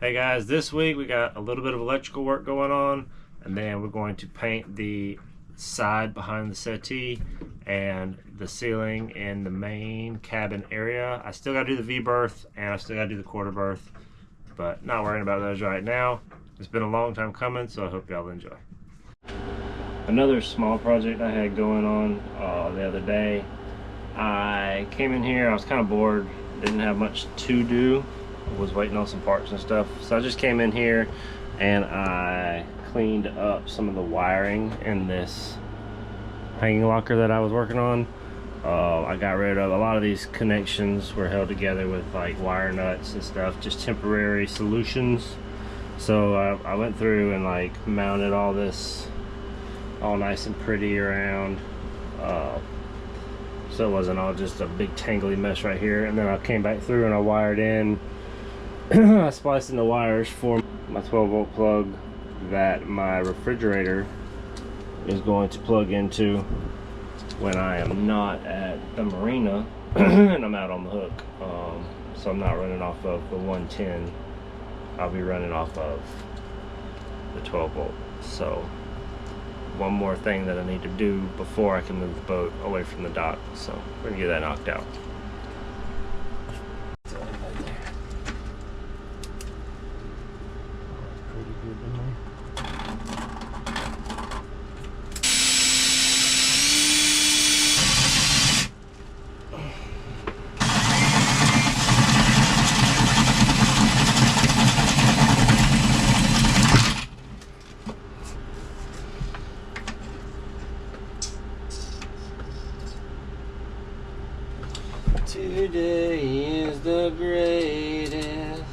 Hey guys, this week we got a little bit of electrical work going on, and then we're going to paint the side behind the settee and the ceiling in the main cabin area. I still got to do the V-berth and I still got to do the quarter berth, but not worrying about those right now. It's been a long time coming, so I hope y'all enjoy. Another small project I had going on the other day. I came in here, I was kind of bored, didn't have much to do. Was waiting on some parts and stuff, so I just came in here and I cleaned up some of the wiring in this hanging locker that I was working on. I got rid of a lot of these connections were held together with like wire nuts and stuff, just temporary solutions. So I went through and like mounted all this all nice and pretty around, so it wasn't all just a big tangly mess right here. And then I came back through and I wired in I spliced in the wires for my 12-volt plug that my refrigerator is going to plug into when I am not at the marina and I'm out on the hook. So I'm not running off of the 110. I'll be running off of the 12-volt. So one more thing that I need to do before I can move the boat away from the dock. So we're gonna get that knocked out. Today is the greatest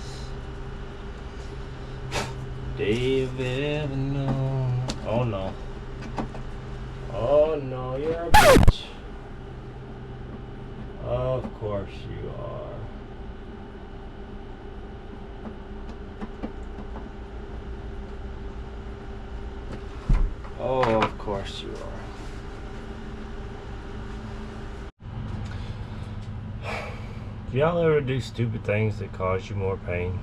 day you've ever known. Oh no. Oh no, you're a bitch. Of course you are. Oh, of course you are. Do y'all ever do stupid things that cause you more pain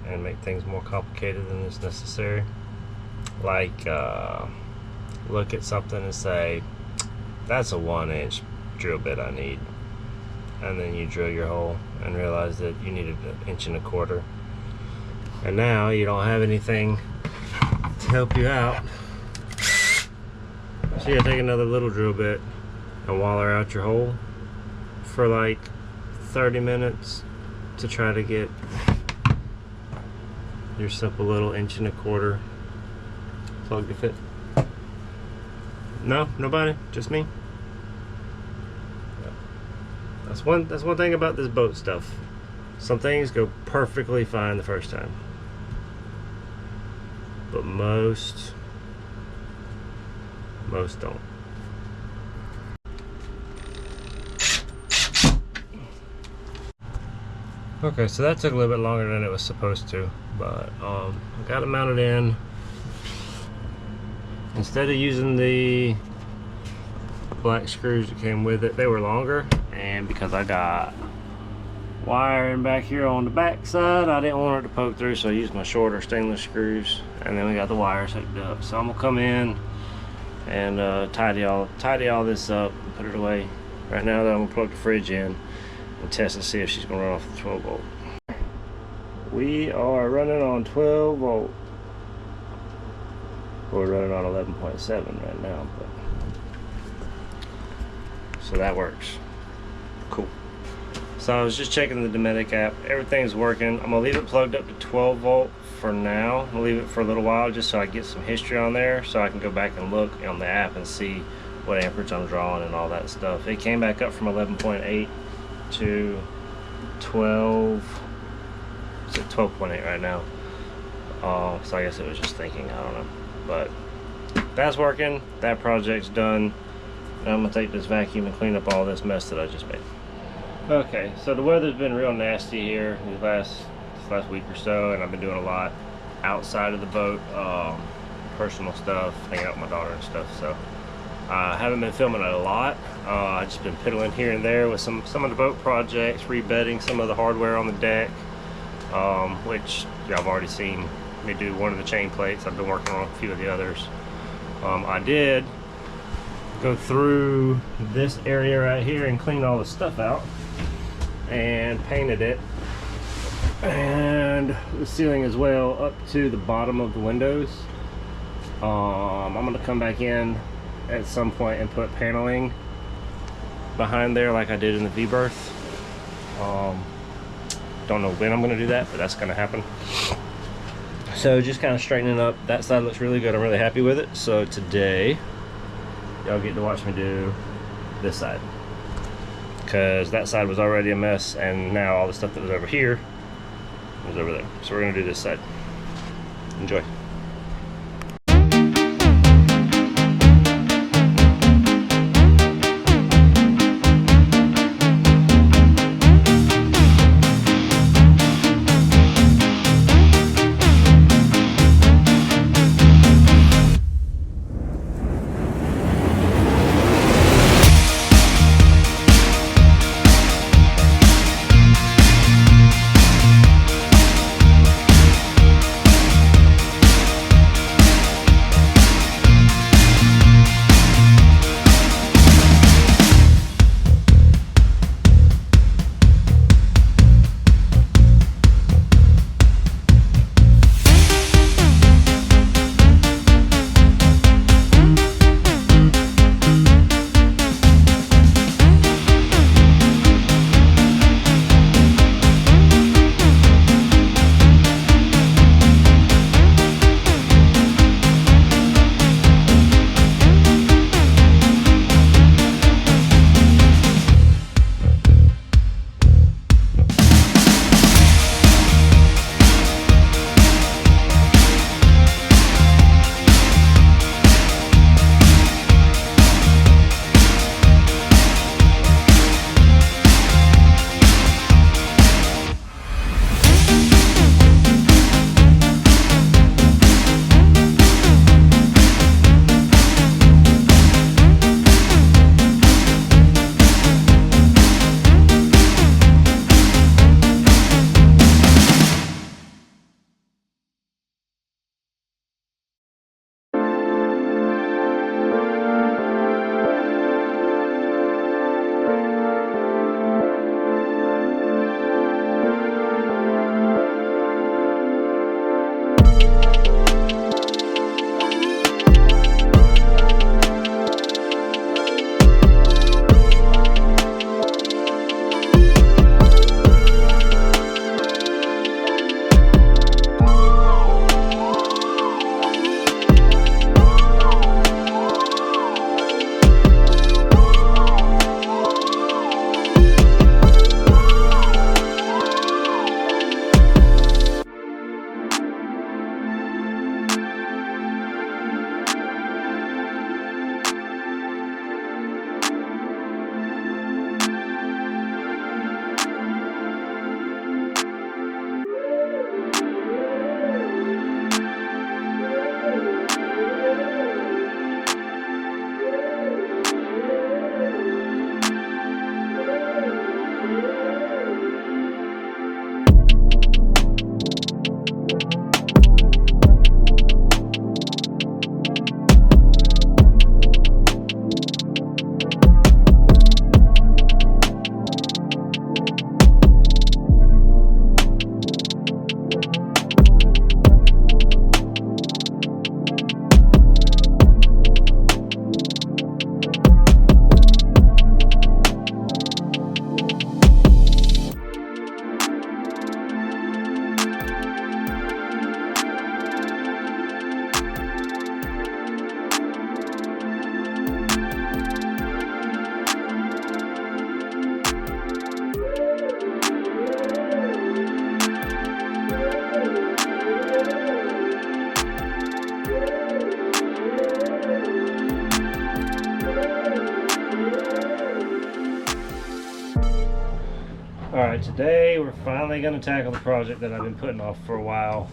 and make things more complicated than is necessary? Like, look at something and say, that's a 1-inch drill bit I need. And then you drill your hole and realize that you needed 1.25 inches. And now you don't have anything to help you out. So you gotta take another little drill bit and waller out your hole for like 30 minutes to try to get your simple little 1.25 inch plug to fit. No, nobody, just me. That's one thing about this boat stuff. Some things go perfectly fine the first time, but most don't. Okay, so that took a little bit longer than it was supposed to, but I got it mounted in. Instead of using the black screws that came with it, they were longer, and because I got wiring back here on the back side, I didn't want it to poke through, so I used my shorter stainless screws, and then we got the wires hooked up. So I'm gonna come in and tidy all this up and put it away. Right now though, I'm gonna plug the fridge in and test and see if she's gonna run off the 12-volt. We are running on 12-volt. We're running on 11.7 right now, but so that works. Cool. So I was just checking the Dometic app. Everything's working. I'm gonna leave it plugged up to 12-volt for now. I'll leave it for a little while just so I get some history on there, so I can go back and look on the app and see what amperage I'm drawing and all that stuff. It came back up from 11.8 to 12. It's at 12.8 right now. So I guess it was just thinking, I don't know. But that's working. That project's done. Now I'm gonna take this vacuum and clean up all this mess that I just made. Okay, so the weather's been real nasty here this last week or so, and I've been doing a lot outside of the boat, personal stuff, hanging out with my daughter and stuff. So I haven't been filming a lot. I've just been piddling here and there with some of the boat projects, rebedding some of the hardware on the deck, which y'all have already seen me do one of the chain plates. I've been working on a few of the others. I did go through this area right here and clean all the stuff out and painted it, and the ceiling as well up to the bottom of the windows. I'm gonna come back in at some point and put paneling behind there like I did in the V-berth. Don't know when I'm gonna do that, but that's gonna happen. So just kind of straightening up. That side looks really good. I'm really happy with it. So today y'all get to watch me do this side, because that side was already a mess, and now all the stuff that was over here was over there. So we're gonna do this side. Enjoy. Alright, today we're finally going to tackle the project that I've been putting off for a while.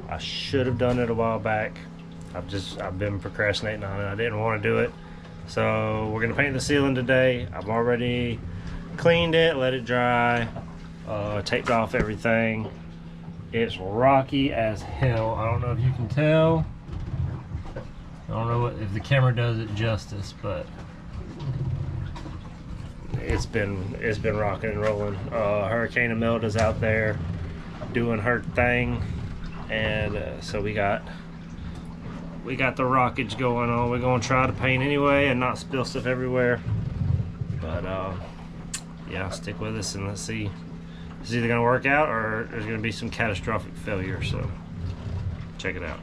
I should have done it a while back. I've been procrastinating on it. I didn't want to do it. So we're going to paint the ceiling today. I've already cleaned it, let it dry. Taped off everything. It's rocky as hell. I don't know if you can tell. I don't know if the camera does it justice, but it's been rocking and rolling. Hurricane Imelda's out there doing her thing, and so we got the rockage going on. We're gonna try to paint anyway and not spill stuff everywhere. But yeah, stick with us and let's see. It's either gonna work out or there's gonna be some catastrophic failure. So check it out.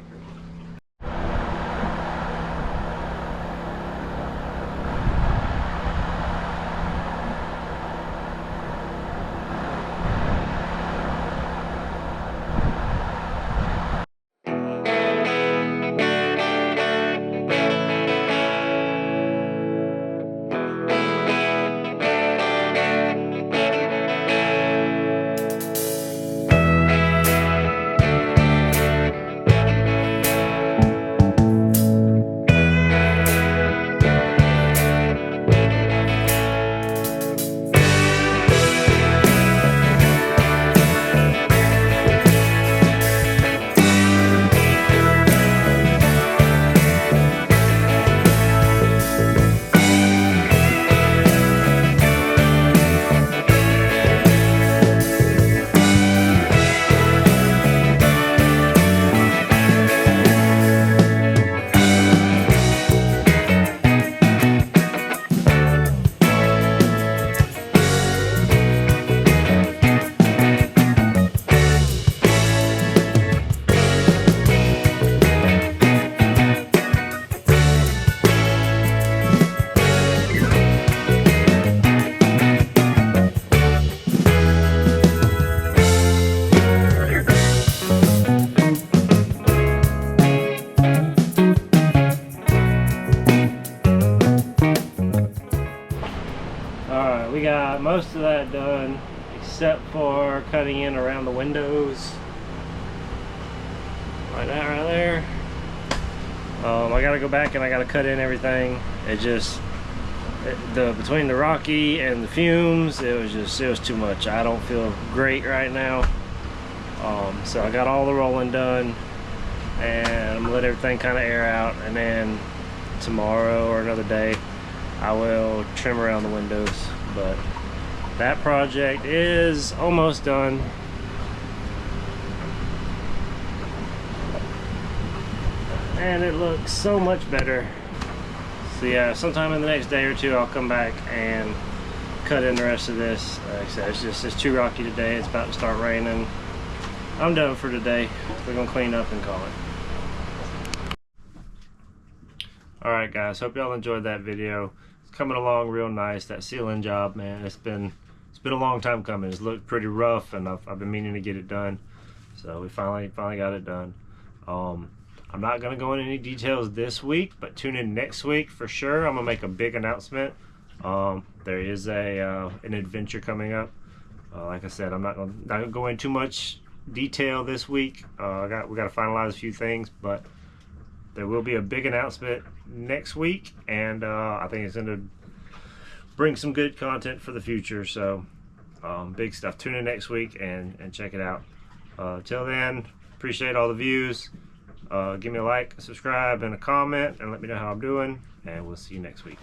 Alright, we got most of that done except for cutting in around the windows. Like that right there. I gotta go back and I gotta cut in everything. Between the rocky and the fumes, it was too much. I don't feel great right now. So I got all the rolling done and I'm gonna let everything kind of air out, and then tomorrow or another day I will trim around the windows. But that project is almost done. And it looks so much better. So yeah, sometime in the next day or two I'll come back and cut in the rest of this. Like I said, it's too rocky today. It's about to start raining. I'm done for today. We're gonna clean up and call it. Alright guys, hope y'all enjoyed that video. It's coming along real nice. That ceiling job, man, it's been a long time coming. It's looked pretty rough and I've been meaning to get it done. So we finally got it done. I'm not gonna go into any details this week, but tune in next week for sure. I'm gonna make a big announcement. There is an adventure coming up. Like I said, I'm not gonna go into too much detail this week. We got to finalize a few things, but there will be a big announcement next week, and I think it's gonna bring some good content for the future. So big stuff. Tune in next week and check it out. Till then, appreciate all the views. Give me a like, a subscribe, and a comment, and let me know how I'm doing, and we'll see you next week.